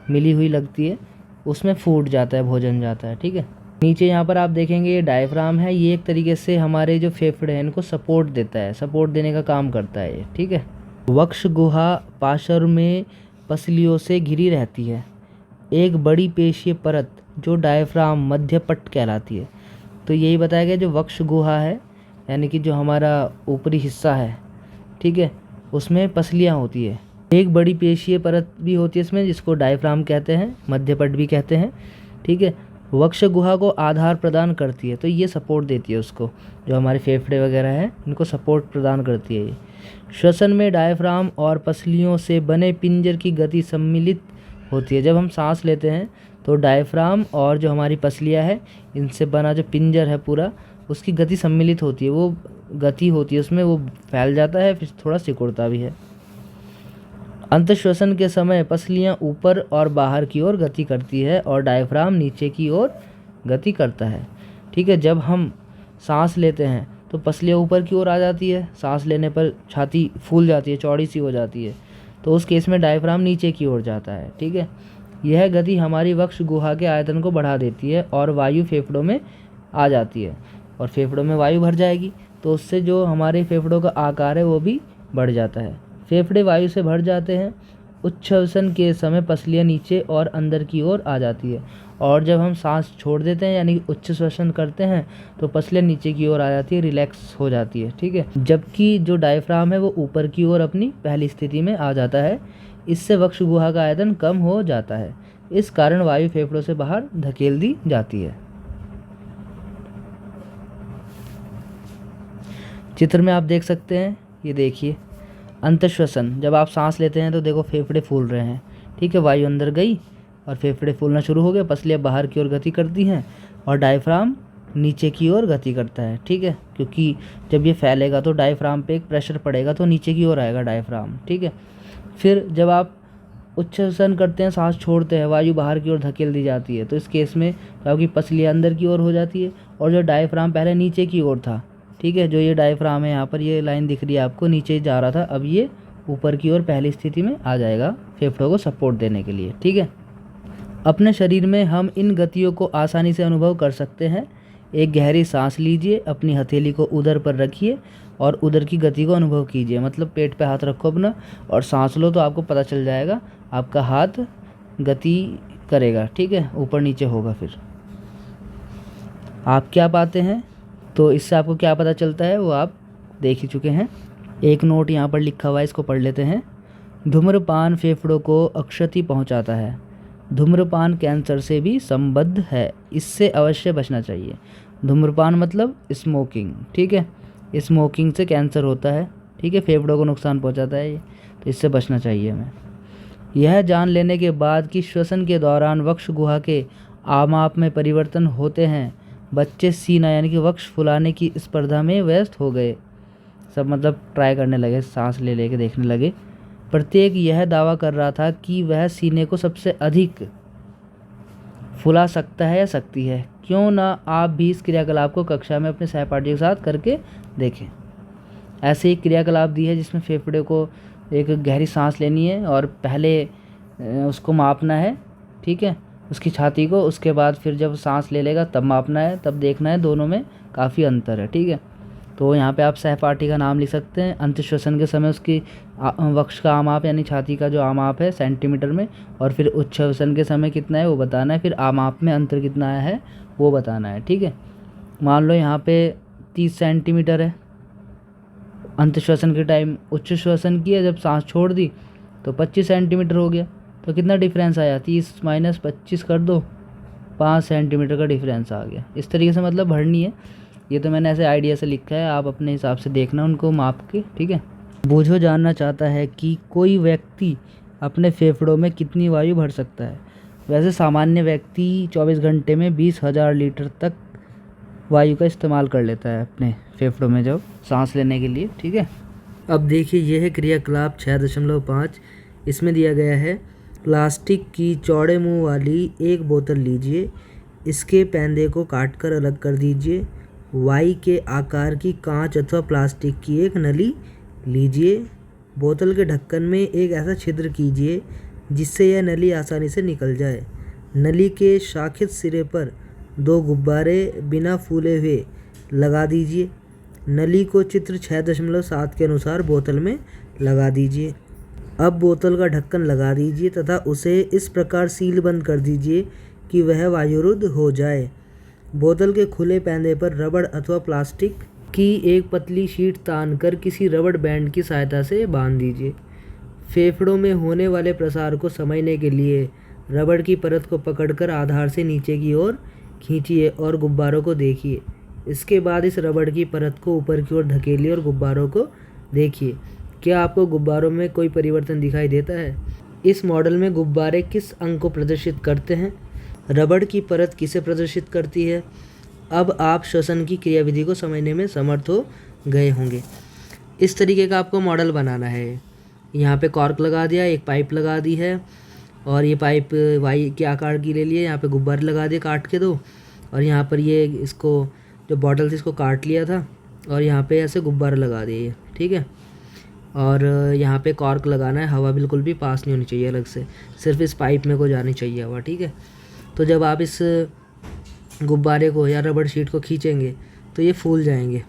मिली हुई लगती है, उसमें फूड जाता है, भोजन जाता है, ठीक है। नीचे यहाँ पर आप देखेंगे ये डायफ्राम है, ये एक तरीके से हमारे जो फेफड़े हैं इनको सपोर्ट देता है, सपोर्ट देने का काम करता है ये, ठीक है। वक्ष गुहा पार्श्व में पसलियों से घिरी रहती है। एक बड़ी पेशीय परत जो डायफ्राम मध्यपट कहलाती है। तो यही बताया गया, जो वक्ष गुहा है यानी कि जो हमारा ऊपरी हिस्सा है, ठीक है, उसमें पसलियाँ होती है। एक बड़ी पेशीय परत भी होती है इसमें, जिसको डायफ्राम कहते हैं, मध्यपट भी कहते हैं, ठीक है। वक्ष गुहा को आधार प्रदान करती है, तो ये सपोर्ट देती है उसको, जो हमारे फेफड़े वगैरह हैं इनको सपोर्ट प्रदान करती है ये। श्वसन में डायफ्राम और पसलियों से बने पिंजर की गति सम्मिलित होती है। जब हम सांस लेते हैं तो डायफ्राम और जो हमारी पसलियाँ है, इनसे बना जो पिंजर है पूरा, उसकी गति सम्मिलित होती है, वो गति होती है उसमें, वो फैल जाता है, फिर थोड़ा सिकुड़ता भी है। अंतश्वसन के समय पसलियाँ ऊपर और बाहर की ओर गति करती है और डायफ्राम नीचे की ओर गति करता है, ठीक है। जब हम सांस लेते हैं तो पसलियाँ ऊपर की ओर आ जाती है, सांस लेने पर छाती फूल जाती है, चौड़ी सी हो जाती है, तो उस केस में डायफ्राम नीचे की ओर जाता है, ठीक है। यह गति हमारी वक्ष गुहा के आयतन को बढ़ा देती है और वायु फेफड़ों में आ जाती है, और फेफड़ों में वायु भर जाएगी तो उससे जो हमारे फेफड़ों का आकार है वो भी बढ़ जाता है। फेफड़े वायु से भर जाते हैं। उच्छ्वसन के समय पसलियाँ नीचे और अंदर की ओर आ जाती है, और जब हम सांस छोड़ देते हैं यानी उच्छ्वसन करते हैं तो पसलियाँ नीचे की ओर आ जाती है, रिलैक्स हो जाती है, ठीक है। जबकि जो डायफ्राम है वो ऊपर की ओर अपनी पहली स्थिति में आ जाता है। इससे वक्ष गुहा का आयतन कम हो जाता है, इस कारण वायु फेफड़ों से बाहर धकेल दी जाती है। चित्र में आप देख सकते हैं, ये देखिए अंतश्वसन, जब आप सांस लेते हैं तो देखो फेफड़े फूल रहे हैं, ठीक है, वायु अंदर गई और फेफड़े फूलना शुरू हो गए, पसलियाँ बाहर की ओर गति करती हैं और डायफ्राम नीचे की ओर गति करता है, ठीक है, क्योंकि जब ये फैलेगा तो डायफ्राम पे एक प्रेशर पड़ेगा तो नीचे की ओर आएगा डायफ्राम, ठीक है। फिर जब आप उच्छ्वसन करते हैं, सांस छोड़ते हैं, वायु बाहर की ओर धकेल दी जाती है, तो इस केस में क्योंकि पसलियाँ अंदर की ओर हो जाती है और जो डायफ्राम पहले नीचे की ओर था, ठीक है, जो ये डायफ्राम है यहाँ पर ये लाइन दिख रही है आपको, नीचे जा रहा था, अब ये ऊपर की ओर पहली स्थिति में आ जाएगा फेफड़ों को सपोर्ट देने के लिए, ठीक है। अपने शरीर में हम इन गतियों को आसानी से अनुभव कर सकते हैं। एक गहरी सांस लीजिए, अपनी हथेली को उदर पर रखिए और उदर की गति को अनुभव कीजिए, मतलब पेट पे हाथ रखो अपना और सांस लो, तो आपको पता चल जाएगा, आपका हाथ गति करेगा, ठीक है, ऊपर नीचे होगा। फिर आप क्या पाते हैं, तो इससे आपको क्या पता चलता है वो आप देख ही चुके हैं। एक नोट यहाँ पर लिखा हुआ है, इसको पढ़ लेते हैं। धूम्रपान फेफड़ों को अक्षति पहुँचाता है। धूम्रपान कैंसर से भी संबद्ध है, इससे अवश्य बचना चाहिए। धूम्रपान मतलब स्मोकिंग, ठीक है, स्मोकिंग से कैंसर होता है, ठीक है, फेफड़ों को नुकसान पहुँचाता है ये, तो इससे बचना चाहिए हमें। यह जान लेने के बाद कि श्वसन के दौरान वक्ष गुहा के आमाप में परिवर्तन होते हैं, बच्चे सीना यानी कि वक्ष फुलाने की स्पर्धा में व्यस्त हो गए। सब मतलब ट्राई करने लगे, सांस ले लेके देखने लगे। प्रत्येक यह दावा कर रहा था कि वह सीने को सबसे अधिक फुला सकता है या सकती है। क्यों ना आप भी इस क्रियाकलाप को कक्षा में अपने सहपाठियों के साथ करके देखें। ऐसे एक क्रियाकलाप दी है जिसमें फेफड़े को एक गहरी सांस लेनी है और पहले उसको मापना है, ठीक है, उसकी छाती को, उसके बाद फिर जब सांस ले लेगा तब मापना है, तब देखना है दोनों में काफ़ी अंतर है, ठीक है। तो यहाँ पे आप सहपाठी का नाम लिख सकते हैं। अंतश्वसन के समय उसकी वक्ष का आमाप यानी छाती का जो आमाप है सेंटीमीटर में, और फिर उच्छ्वसन के समय कितना है वो बताना है, फिर आमाप में अंतर कितना है वो बताना है, ठीक है। मान लो यहाँ पे 30 सेंटीमीटर है अंतश्वसन के टाइम, उच्छ्वसन की है, जब सांस छोड़ दी तो 25 सेंटीमीटर हो गया, तो कितना डिफरेंस आया, 30 माइनस 25 कर दो, 5 सेंटीमीटर का डिफरेंस आ गया। इस तरीके से मतलब भरनी है। ये तो मैंने ऐसे आइडिया से लिखा है, आप अपने हिसाब से देखना उनको माप के, ठीक है। बूझो जानना चाहता है कि कोई व्यक्ति अपने फेफड़ों में कितनी वायु भर सकता है? वैसे सामान्य व्यक्ति 24 घंटे में 20,000 लीटर तक वायु का इस्तेमाल कर लेता है अपने फेफड़ों में जब सांस लेने के लिए। ठीक है। अब देखिए यह है क्रियाकलाप 6.5। इसमें दिया गया है प्लास्टिक की चौड़े मुंह वाली एक बोतल लीजिए, इसके पैंदे को काटकर अलग कर दीजिए। वाई के आकार की कांच अथवा प्लास्टिक की एक नली लीजिए, बोतल के ढक्कन में एक ऐसा छिद्र कीजिए जिससे यह नली आसानी से निकल जाए। नली के शाखित सिरे पर 2 गुब्बारे बिना फूले हुए लगा दीजिए। नली को चित्र 6.7 के अनुसार बोतल में लगा दीजिए। अब बोतल का ढक्कन लगा दीजिए तथा उसे इस प्रकार सील बंद कर दीजिए कि वह वायुरुद्ध हो जाए। बोतल के खुले पैंदे पर रबड़ अथवा प्लास्टिक की एक पतली शीट तानकर किसी रबड़ बैंड की सहायता से बांध दीजिए। फेफड़ों में होने वाले प्रसार को समझने के लिए रबड़ की परत को पकड़कर आधार से नीचे की ओर खींचिए और गुब्बारों को देखिए। इसके बाद इस रबड़ की परत को ऊपर की ओर धकेलिए और गुब्बारों को देखिए। क्या आपको गुब्बारों में कोई परिवर्तन दिखाई देता है? इस मॉडल में गुब्बारे किस अंग को प्रदर्शित करते हैं? रबड़ की परत किसे प्रदर्शित करती है? अब आप श्वसन की क्रियाविधि को समझने में समर्थ हो गए होंगे। इस तरीके का आपको मॉडल बनाना है। यहाँ पे कॉर्क लगा दिया, एक पाइप लगा दी है और ये पाइप वाई के आकार की ले लिए। यहाँ पे गुब्बारे लगा दिए काट के 2, और यहाँ पर ये इसको जो बॉटल थी इसको काट लिया था और यहाँ पे ऐसे गुब्बारे लगा दिए। ठीक है। और यहाँ पे कॉर्क लगाना है, हवा बिल्कुल भी पास नहीं होनी चाहिए अलग से, सिर्फ इस पाइप में को जानी चाहिए हवा। ठीक है। तो जब आप इस गुब्बारे को या रबड़ शीट को खींचेंगे तो ये फूल जाएंगे।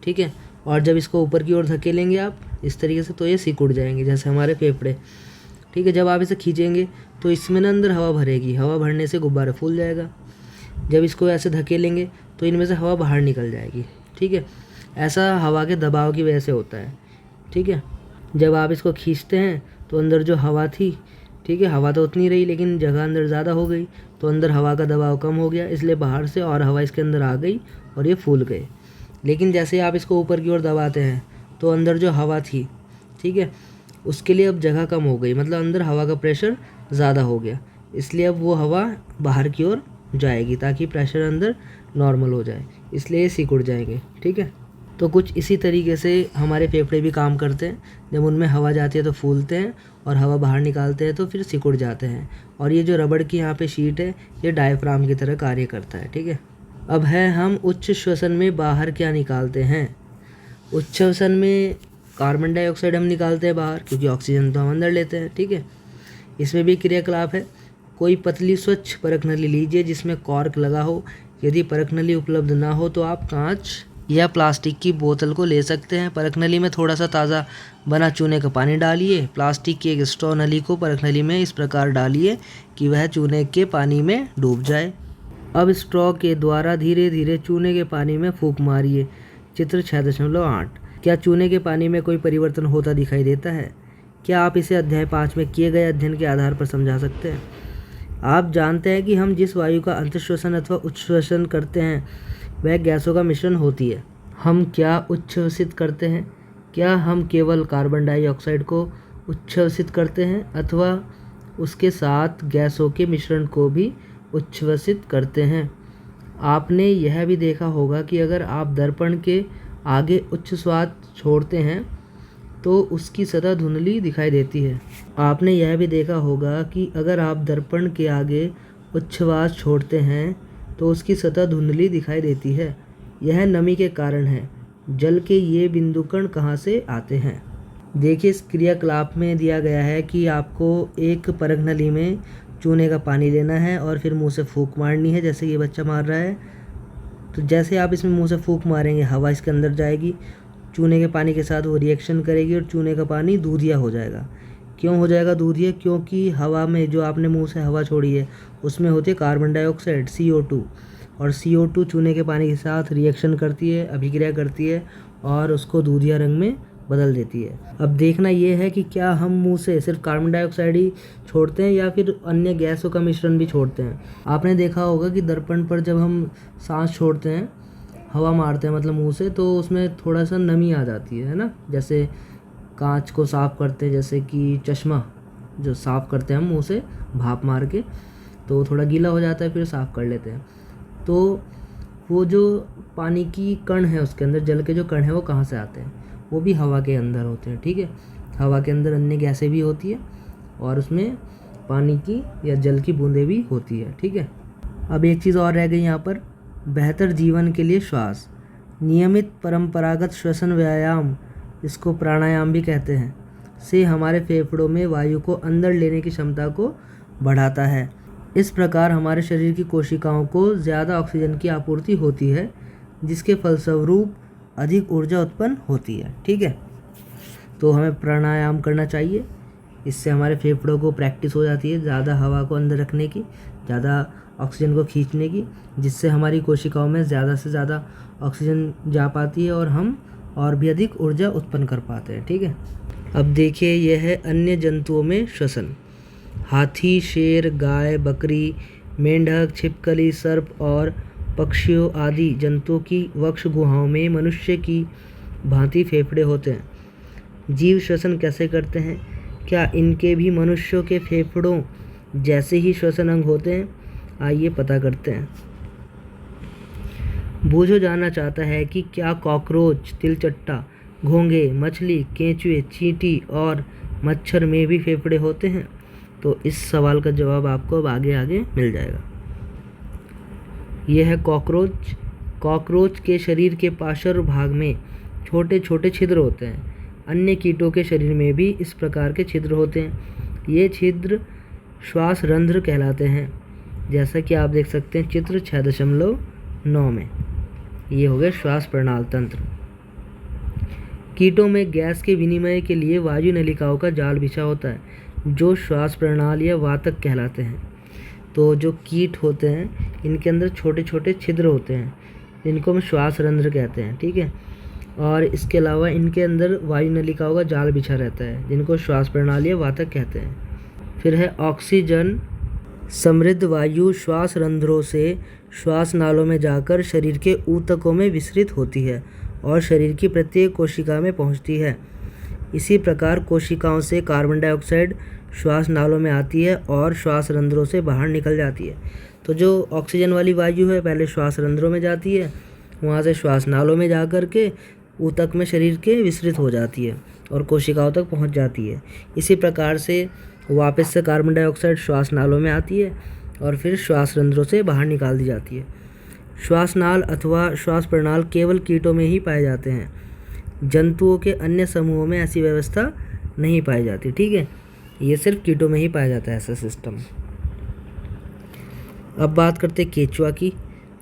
ठीक है। और जब इसको ऊपर की ओर धकेलेंगे आप इस तरीके से तो ये सिकुड़ जाएंगे जैसे हमारे फेफड़े। ठीक है। जब आप इसे खींचेंगे तो इसमें ना अंदर हवा भरेगी, हवा भरने से गुब्बारा फूल जाएगा। जब इसको ऐसे धकेलेंगे तो इनमें से हवा बाहर निकल जाएगी। ठीक है। ऐसा हवा के दबाव की वजह से होता है। ठीक है। जब आप इसको खींचते हैं तो अंदर जो हवा थी, ठीक है, हवा तो उतनी रही लेकिन जगह अंदर ज़्यादा हो गई तो अंदर हवा का दबाव कम हो गया, इसलिए बाहर से और हवा इसके अंदर आ गई और ये फूल गए। लेकिन जैसे आप इसको ऊपर की ओर दबाते हैं तो अंदर जो हवा थी, ठीक है, उसके लिए अब जगह कम हो गई, मतलब अंदर हवा का प्रेशर ज़्यादा हो गया, इसलिए अब वो हवा बाहर की ओर जाएगी ताकि प्रेशर अंदर नॉर्मल हो जाए, इसलिए ये सिकुड़ जाएंगे। ठीक है। तो कुछ इसी तरीके से हमारे फेफड़े भी काम करते हैं। जब उनमें हवा जाती है तो फूलते हैं और हवा बाहर निकालते हैं तो फिर सिकुड़ जाते हैं। और ये जो रबड़ की यहाँ पे शीट है ये डायफ्राम की तरह कार्य करता है। ठीक है। अब है हम उच्च श्वसन में बाहर क्या निकालते हैं। उच्च श्वसन में कार्बन डाइऑक्साइड हम निकालते हैं बाहर, क्योंकि ऑक्सीजन तो हम अंदर लेते हैं। ठीक है। इसमें भी क्रियाकलाप है। कोई पतली स्वच्छ परख नली लीजिए जिसमें कॉर्क लगा हो। यदि परख नली उपलब्ध ना हो तो आप कांच या प्लास्टिक की बोतल को ले सकते हैं। परख नली में थोड़ा सा ताज़ा बना चूने का पानी डालिए। प्लास्टिक की एक स्ट्रॉ नली को परख नली में इस प्रकार डालिए कि वह चूने के पानी में डूब जाए। अब स्ट्रॉ के द्वारा धीरे धीरे चूने के पानी में फूंक मारिए। चित्र 6.8। क्या चूने के पानी में कोई परिवर्तन होता दिखाई देता है? क्या आप इसे अध्याय 5 में किए गए अध्ययन के आधार पर समझा सकते हैं? आप जानते हैं कि हम जिस वायु का अंतःश्वसन अथवा उच्छ्वसन करते हैं वह गैसों का मिश्रण होती है। हम क्या उच्छ्वसित करते हैं? क्या हम केवल कार्बन डाइऑक्साइड को उच्छ्वसित करते हैं अथवा उसके साथ गैसों के मिश्रण को भी उच्छ्वसित करते हैं? आपने यह भी देखा होगा कि अगर आप दर्पण के आगे उच्च श्वास छोड़ते हैं तो उसकी सतह धुंधली दिखाई देती है। आपने यह भी देखा होगा कि अगर आप दर्पण के आगे उच्छ्वास छोड़ते हैं तो उसकी सतह धुंधली दिखाई देती है। यह नमी के कारण है। जल के ये बिंदुकण कहाँ से आते हैं? देखिए इस क्रियाकलाप में दिया गया है कि आपको एक परख नली में चूने का पानी लेना है और फिर मुंह से फूंक मारनी है, जैसे ये बच्चा मार रहा है। तो जैसे आप इसमें मुंह से फूंक मारेंगे हवा इसके अंदर जाएगी, चूने के पानी के साथ वो रिएक्शन करेगी और चूने का पानी दूधिया हो जाएगा। क्यों हो जाएगा दूधिया? क्योंकि हवा में जो आपने मुंह से हवा छोड़ी है उसमें होती है कार्बन डाइऑक्साइड CO2, और CO2 चूने के पानी के साथ रिएक्शन करती है, अभिक्रिया करती है और उसको दूधिया रंग में बदल देती है। अब देखना ये है कि क्या हम मुंह से सिर्फ कार्बन डाइऑक्साइड ही छोड़ते हैं या फिर अन्य गैसों का मिश्रण भी छोड़ते हैं। आपने देखा होगा कि दर्पण पर जब हम सांस छोड़ते हैं, हवा मारते हैं मतलब मुंह से, तो उसमें थोड़ा सा नमी आ जाती है ना, जैसे कांच को साफ करते हैं, जैसे कि चश्मा, जो साफ़ करते हैं हम मुँह से भाप मार के, तो थोड़ा गीला हो जाता है, फिर साफ़ कर लेते हैं। तो वो जो पानी की कण है उसके अंदर, जल के जो कण है वो कहाँ से आते हैं? वो भी हवा के अंदर होते हैं, ठीक है। हवा के अंदर अन्य गैसें भी होती है और उसमें पानी की या जल की बूंदें भी होती है, ठीक है। अब एक चीज़ और रह गई यहाँ पर, बेहतर जीवन के लिए श्वास। नियमित परंपरागत श्वसन व्यायाम, इसको प्राणायाम भी कहते हैं, से हमारे फेफड़ों में वायु को अंदर लेने की क्षमता को बढ़ाता है। इस प्रकार हमारे शरीर की कोशिकाओं को ज़्यादा ऑक्सीजन की आपूर्ति होती है, जिसके फलस्वरूप अधिक ऊर्जा उत्पन्न होती है, ठीक है। तो हमें प्राणायाम करना चाहिए, इससे हमारे फेफड़ों को प्रैक्टिस हो जाती है ज़्यादा हवा को अंदर रखने की, ज़्यादा ऑक्सीजन को खींचने की, जिससे हमारी कोशिकाओं में ज़्यादा से ज़्यादा ऑक्सीजन जा पाती है और हम और भी अधिक ऊर्जा उत्पन्न कर पाते हैं, ठीक है। अब देखिए, यह है अन्य जंतुओं में श्वसन। हाथी, शेर, गाय, बकरी, मेंढक, छिपकली, सर्प और पक्षियों आदि जंतुओं की वक्ष गुहाओं में मनुष्य की भांति फेफड़े होते हैं। जीव श्वसन कैसे करते हैं? क्या इनके भी मनुष्यों के फेफड़ों जैसे ही श्वसन अंग होते हैं? आइए पता करते हैं। बूझो जानना चाहता है कि क्या कॉकरोच, तिलचट्टा, घोंघे, मछली, केंचुए, चींटी और मच्छर में भी फेफड़े होते हैं? तो इस सवाल का जवाब आपको अब आगे आगे मिल जाएगा। यह है कॉकरोच। कॉकरोच के शरीर के पार्श्व भाग में छोटे छोटे छिद्र होते हैं। अन्य कीटों के शरीर में भी इस प्रकार के छिद्र होते हैं। ये छिद्र श्वास रंध्र कहलाते हैं, जैसा कि आप देख सकते हैं चित्र 6.9 में। ये हो गया श्वास प्रणाल तंत्र। कीटों में गैस के विनिमय के लिए वायु नलिकाओं का जाल बिछा होता है, जो श्वास प्रणाल या वातक कहलाते हैं। तो जो कीट होते हैं, इनके अंदर छोटे छोटे छिद्र होते हैं, जिनको हम श्वास रंध्र कहते हैं, ठीक है। और इसके अलावा इनके अंदर वायु नलिकाओं का जाल बिछा रहता है, जिनको श्वास प्रणाली या वातक कहते हैं। फिर है ऑक्सीजन समृद्ध वायु श्वास रंध्रों से श्वास नालों में जाकर शरीर के ऊतकों में विसरित होती है और शरीर की प्रत्येक कोशिका में पहुंचती है। इसी प्रकार कोशिकाओं से कार्बन डाइऑक्साइड श्वास नालों में आती है और श्वास रंध्रों से बाहर निकल जाती है। तो जो ऑक्सीजन वाली वायु है, पहले श्वास रंध्रों में जाती है, वहाँ से श्वास नालों में जा कर के ऊतक में शरीर के विसरित हो जाती है और कोशिकाओं तक पहुँच जाती है। इसी प्रकार से वापस से कार्बन डाइऑक्साइड श्वास नालों में आती है और फिर श्वास रंध्रों से बाहर निकाल दी जाती है। श्वास नाल अथवा श्वास प्रणाल केवल कीटों में ही पाए जाते हैं। जंतुओं के अन्य समूहों में ऐसी व्यवस्था नहीं पाई जाती, ठीक है। ये सिर्फ कीटों में ही पाया जाता है ऐसा सिस्टम। अब बात करते हैं केंचुआ की।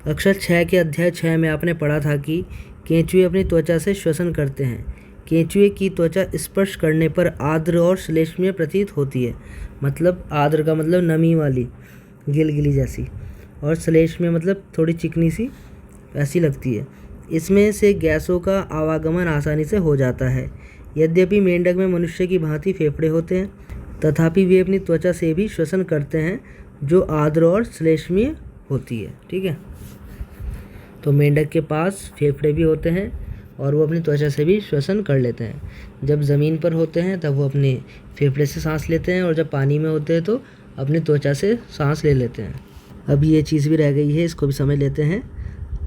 कक्षा 6 के अध्याय 6 में आपने पढ़ा था कि केंचुए अपनी त्वचा से श्वसन करते हैं। केंचुए की त्वचा स्पर्श करने पर आर्द्र और श्लेष्मीय प्रतीत होती है। मतलब आर्द्र का मतलब नमी वाली, गिलगिली जैसी, और श्लेष्मीय मतलब थोड़ी चिकनी सी ऐसी लगती है। इसमें से गैसों का आवागमन आसानी से हो जाता है। यद्यपि मेंढक में मनुष्य की भांति फेफड़े होते हैं, तथापि वे अपनी त्वचा से भी श्वसन करते हैं, जो आर्द्र और श्लेष्मीय होती है, ठीक है। तो मेंढक के पास फेफड़े भी होते हैं और वो अपनी त्वचा से भी श्वसन कर लेते हैं। जब ज़मीन पर होते हैं तब वो अपने फेफड़े से सांस लेते हैं, और जब पानी में होते हैं तो अपनी त्वचा से सांस ले लेते हैं। अब ये चीज़ भी रह गई है, इसको भी समझ लेते हैं।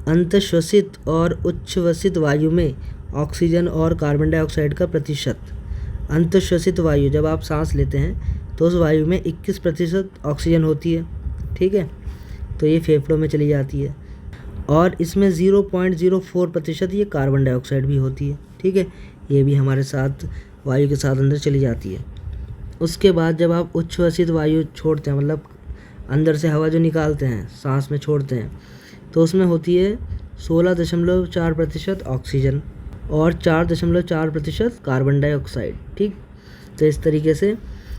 अंतःश्वसित और उच्छ्वसित वायु में ऑक्सीजन और कार्बन डाइऑक्साइड का प्रतिशत। अंतःश्वसित वायु, जब आप सांस लेते हैं तो उस वायु में 21% ऑक्सीजन होती है, ठीक है। तो ये फेफड़ों में चली जाती है, और इसमें 0.04% ये कार्बन डाइऑक्साइड भी होती है, ठीक है। ये भी हमारे साथ वायु के साथ अंदर चली जाती है। उसके बाद जब आप उच्छ्वसित वायु छोड़ते हैं, मतलब अंदर से हवा जो निकालते हैं, सांस में छोड़ते हैं, तो उसमें होती है 16.4% ऑक्सीजन और 4.4% कार्बन डाइऑक्साइड, ठीक। तो इस तरीके से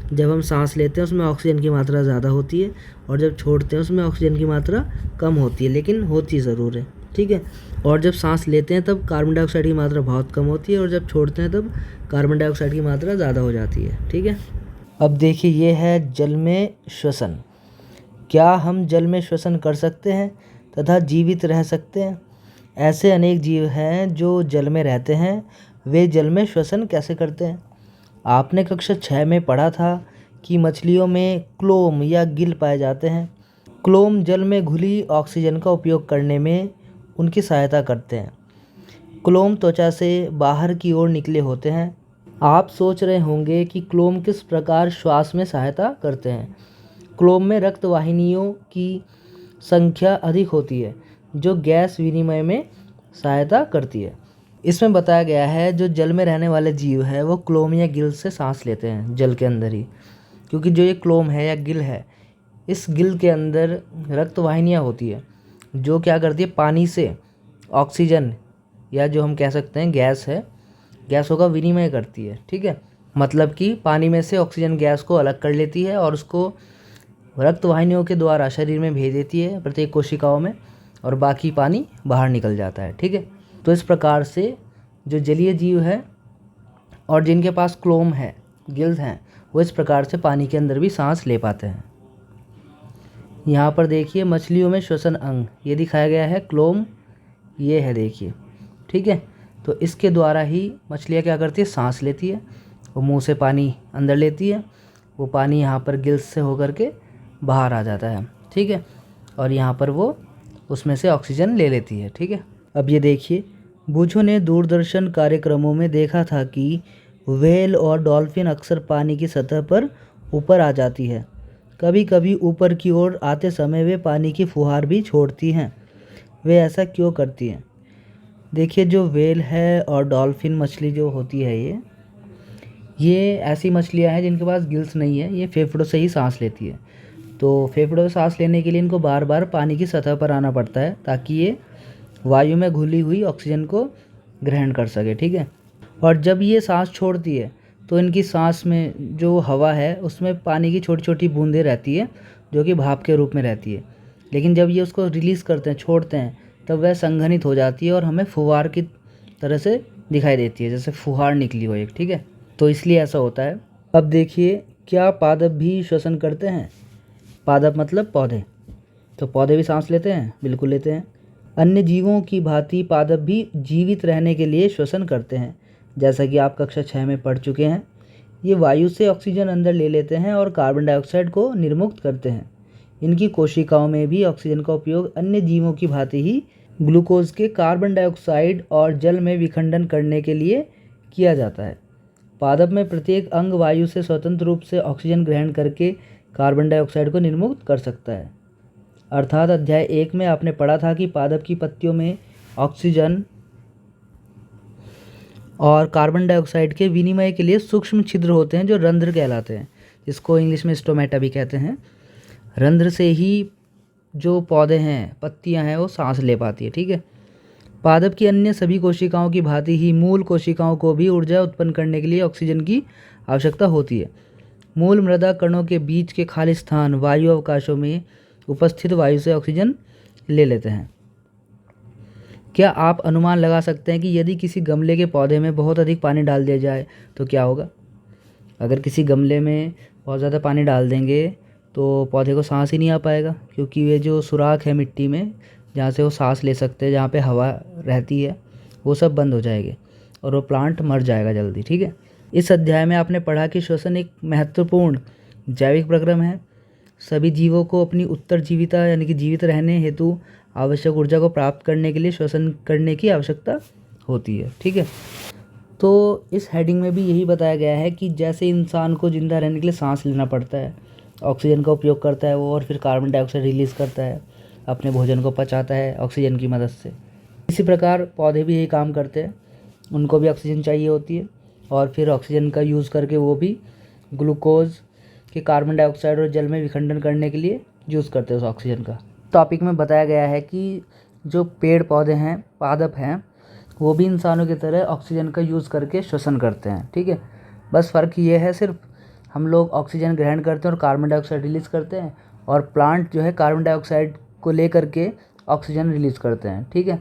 जब हम सांस लेते हैं उसमें ऑक्सीजन की मात्रा ज़्यादा होती है, और जब छोड़ते हैं उसमें ऑक्सीजन की मात्रा कम होती है, लेकिन होती ज़रूर है, ठीक है। और जब सांस लेते हैं तब कार्बन डाइऑक्साइड की मात्रा बहुत कम होती है, और जब छोड़ते हैं तब कार्बन डाइऑक्साइड की मात्रा ज़्यादा हो जाती है, ठीक है। अब देखिए, ये है जल में श्वसन। क्या हम जल में श्वसन कर सकते हैं तथा जीवित रह सकते हैं? ऐसे अनेक जीव हैं जो जल में रहते हैं। वे जल में श्वसन कैसे करते हैं? आपने कक्षा 6 में पढ़ा था कि मछलियों में क्लोम या गिल पाए जाते हैं। क्लोम जल में घुली ऑक्सीजन का उपयोग करने में उनकी सहायता करते हैं। क्लोम त्वचा से बाहर की ओर निकले होते हैं। आप सोच रहे होंगे कि क्लोम किस प्रकार श्वास में सहायता करते हैं। क्लोम में रक्त वाहिनियों की संख्या अधिक होती है जो गैस विनिमय में सहायता करती है। इसमें बताया गया है जो जल में रहने वाले जीव है वो क्लोम या गिल से सांस लेते हैं जल के अंदर ही, क्योंकि जो ये क्लोम है या गिल है, इस गिल के अंदर रक्त वाहिनियाँ होती है जो क्या करती है, पानी से ऑक्सीजन या जो हम कह सकते हैं गैस है, गैसों का विनिमय करती है। ठीक है, मतलब कि पानी में से ऑक्सीजन गैस को अलग कर लेती है और उसको रक्त वाहिनियों के द्वारा शरीर में भेज देती है प्रत्येक कोशिकाओं में, और बाकी पानी बाहर निकल जाता है। ठीक है, तो इस प्रकार से जो जलीय जीव है और जिनके पास क्लोम है, गिल्स हैं, वो इस प्रकार से पानी के अंदर भी सांस ले पाते हैं। यहाँ पर देखिए मछलियों में श्वसन अंग ये दिखाया गया है, क्लोम ये है देखिए। ठीक है, तो इसके द्वारा ही मछलियाँ क्या करती है, सांस लेती है। वो मुंह से पानी अंदर लेती है, वो पानी यहाँ पर गिल्स से होकर के बाहर आ जाता है। ठीक है, और यहाँ पर वो उसमें से ऑक्सीजन ले लेती है। ठीक है, अब ये देखिए, बूझों ने दूरदर्शन कार्यक्रमों में देखा था कि व्हेल और डॉल्फिन अक्सर पानी की सतह पर ऊपर आ जाती है। कभी कभी ऊपर की ओर आते समय वे पानी की फुहार भी छोड़ती हैं। वे ऐसा क्यों करती हैं? देखिए, जो व्हेल है और डॉल्फिन मछली जो होती है, ये ऐसी मछलियाँ हैं जिनके पास गिल्स नहीं है, ये फेफड़ों से ही सांस लेती है। तो फेफड़ों से सांस लेने के लिए इनको बार बार पानी की सतह पर आना पड़ता है ताकि ये वायु में घुली हुई ऑक्सीजन को ग्रहण कर सके। ठीक है, और जब ये सांस छोड़ती है तो इनकी सांस में जो हवा है उसमें पानी की छोटी छोटी बूंदें रहती है जो कि भाप के रूप में रहती है, लेकिन जब ये उसको रिलीज़ करते हैं, छोड़ते हैं, तब वह संघनित हो जाती है और हमें फुहार की तरह से दिखाई देती है, जैसे फुहार निकली हो एक। ठीक है, तो इसलिए ऐसा होता है। अब देखिए, क्या पादप भी श्वसन करते हैं? पादप मतलब पौधे, तो पौधे भी सांस लेते हैं, बिल्कुल लेते हैं। अन्य जीवों की भांति पादप भी जीवित रहने के लिए श्वसन करते हैं, जैसा कि आप कक्षा 6 में पढ़ चुके हैं। ये वायु से ऑक्सीजन अंदर ले लेते हैं और कार्बन डाइऑक्साइड को निर्मुक्त करते हैं। इनकी कोशिकाओं में भी ऑक्सीजन का उपयोग अन्य जीवों की भांति ही ग्लूकोज के कार्बन डाइऑक्साइड और जल में विखंडन करने के लिए किया जाता है। पादप में प्रत्येक अंग वायु से स्वतंत्र रूप से ऑक्सीजन ग्रहण करके कार्बन डाइऑक्साइड को निर्मुक्त कर सकता है। अर्थात अध्याय 1 में आपने पढ़ा था कि पादप की पत्तियों में ऑक्सीजन और कार्बन डाइऑक्साइड के विनिमय के लिए सूक्ष्म छिद्र होते हैं जो रंध्र कहलाते हैं, जिसको इंग्लिश में स्टोमेटा भी कहते हैं। रंध्र से ही जो पौधे हैं, पत्तियां हैं, वो सांस ले पाती है। ठीक है, पादप की अन्य सभी कोशिकाओं की भांति ही मूल कोशिकाओं को भी ऊर्जा उत्पन्न करने के लिए ऑक्सीजन की आवश्यकता होती है। मूल मृदा कणों के बीच के खाली स्थान वायु अवकाशों में उपस्थित वायु से ऑक्सीजन ले लेते हैं। क्या आप अनुमान लगा सकते हैं कि यदि किसी गमले के पौधे में बहुत अधिक पानी डाल दिया जाए तो क्या होगा? अगर किसी गमले में बहुत ज़्यादा पानी डाल देंगे तो पौधे को सांस ही नहीं आ पाएगा, क्योंकि वे जो सुराख है मिट्टी में जहाँ से वो सांस ले सकते हैं, जहाँ पे हवा रहती है, वो सब बंद हो जाएंगे और वो प्लांट मर जाएगा जल्दी। ठीक है, इस अध्याय में आपने पढ़ा कि श्वसन एक महत्वपूर्ण जैविक प्रक्रम है। सभी जीवों को अपनी उत्तरजीविता यानी कि जीवित रहने हेतु आवश्यक ऊर्जा को प्राप्त करने के लिए श्वसन करने की आवश्यकता होती है। ठीक है, तो इस हेडिंग में भी यही बताया गया है कि जैसे इंसान को जिंदा रहने के लिए सांस लेना पड़ता है, ऑक्सीजन का उपयोग करता है वो, और फिर कार्बन डाइऑक्साइड रिलीज़ करता है, अपने भोजन को पचाता है ऑक्सीजन की मदद से, इसी प्रकार पौधे भी यही काम करते हैं। उनको भी ऑक्सीजन चाहिए होती है और फिर ऑक्सीजन का यूज़ करके वो भी ग्लूकोज के कार्बन डाइऑक्साइड और जल में विखंडन करने के लिए यूज़ करते हैं उस ऑक्सीजन का। टॉपिक में बताया गया है कि जो पेड़ पौधे हैं, पादप हैं, वो भी इंसानों की तरह ऑक्सीजन का यूज़ करके श्वसन करते हैं। ठीक है, बस फ़र्क ये है सिर्फ हम लोग ऑक्सीजन ग्रहण करते हैं और कार्बन डाइऑक्साइड रिलीज़ करते हैं, और प्लांट जो है कार्बन डाइऑक्साइड को ले करके ऑक्सीजन रिलीज़ करते हैं। ठीक है,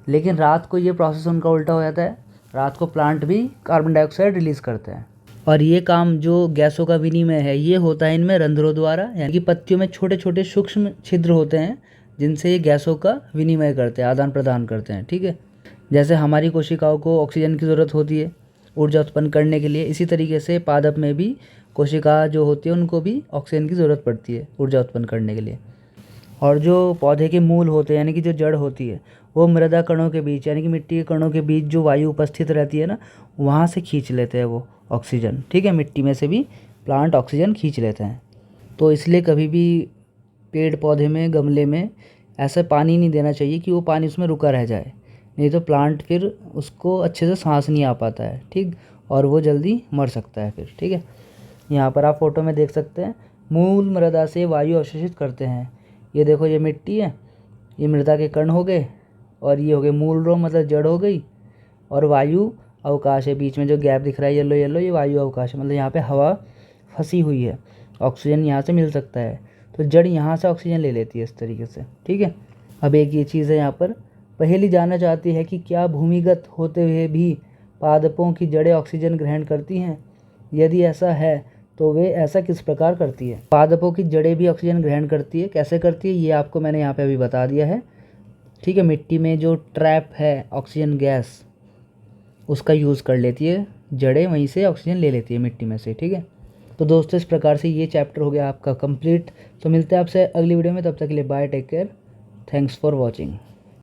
लेकिन रात को ये प्रोसेस उनका उल्टा हो जाता है, रात को प्लांट भी कार्बन डाइऑक्साइड रिलीज़ करते हैं, और ये काम जो गैसों का विनिमय है ये होता है इनमें रंध्रों द्वारा, यानी कि पत्तियों में छोटे छोटे सूक्ष्म छिद्र होते हैं जिनसे ये गैसों का विनिमय करते हैं, आदान प्रदान करते हैं। ठीक है, जैसे हमारी कोशिकाओं को ऑक्सीजन की ज़रूरत होती है ऊर्जा उत्पन्न करने के लिए, इसी तरीके से पादप में भी कोशिका जो होती है उनको भी ऑक्सीजन की ज़रूरत पड़ती है ऊर्जा उत्पन्न करने के लिए। और जो पौधे के मूल होते हैं यानी कि जो जड़ होती है वो मृदा कणों के बीच यानी कि मिट्टी के कणों के बीच जो वायु उपस्थित रहती है ना, वहाँ से खींच लेते हैं वो ऑक्सीजन। ठीक है, मिट्टी में से भी प्लांट ऑक्सीजन खींच लेते हैं। तो इसलिए कभी भी पेड़ पौधे में, गमले में ऐसा पानी नहीं देना चाहिए कि वो पानी उसमें रुका रह जाए, नहीं तो प्लांट फिर उसको अच्छे से सांस नहीं आ पाता है। ठीक, और वो जल्दी मर सकता है फिर। ठीक है, यहाँ पर आप फोटो में देख सकते हैं मूल मृदा से वायु अवशोषित करते हैं। ये देखो, ये मिट्टी है, ये मृदा के कण हो गए, और ये हो गए मूल रो मतलब जड़ हो गई, और वायु अवकाश है। बीच में जो गैप दिख रहा है येलो येलो, ये वायु अवकाश है, मतलब यहाँ पे हवा फंसी हुई है, ऑक्सीजन यहाँ से मिल सकता है। तो जड़ यहाँ से ऑक्सीजन ले लेती है इस तरीके से। ठीक है, अब एक ये चीज़ है यहाँ पर, पहेली जानना चाहती है कि क्या भूमिगत होते हुए भी पादपों की जड़ें ऑक्सीजन ग्रहण करती हैं? यदि ऐसा है तो वे ऐसा किस प्रकार करती है? पादपों की जड़ें भी ऑक्सीजन ग्रहण करती है, कैसे करती है ये आपको मैंने यहाँ पे अभी बता दिया है। ठीक है, मिट्टी में जो ट्रैप है ऑक्सीजन गैस, उसका यूज़ कर लेती है जड़ें, वहीं से ऑक्सीजन ले लेती है मिट्टी में से। ठीक है, तो दोस्तों इस प्रकार से ये चैप्टर हो गया आपका कंप्लीट। तो मिलते हैं आपसे अगली वीडियो में, तब तक के लिए bye, take care, thanks for watching.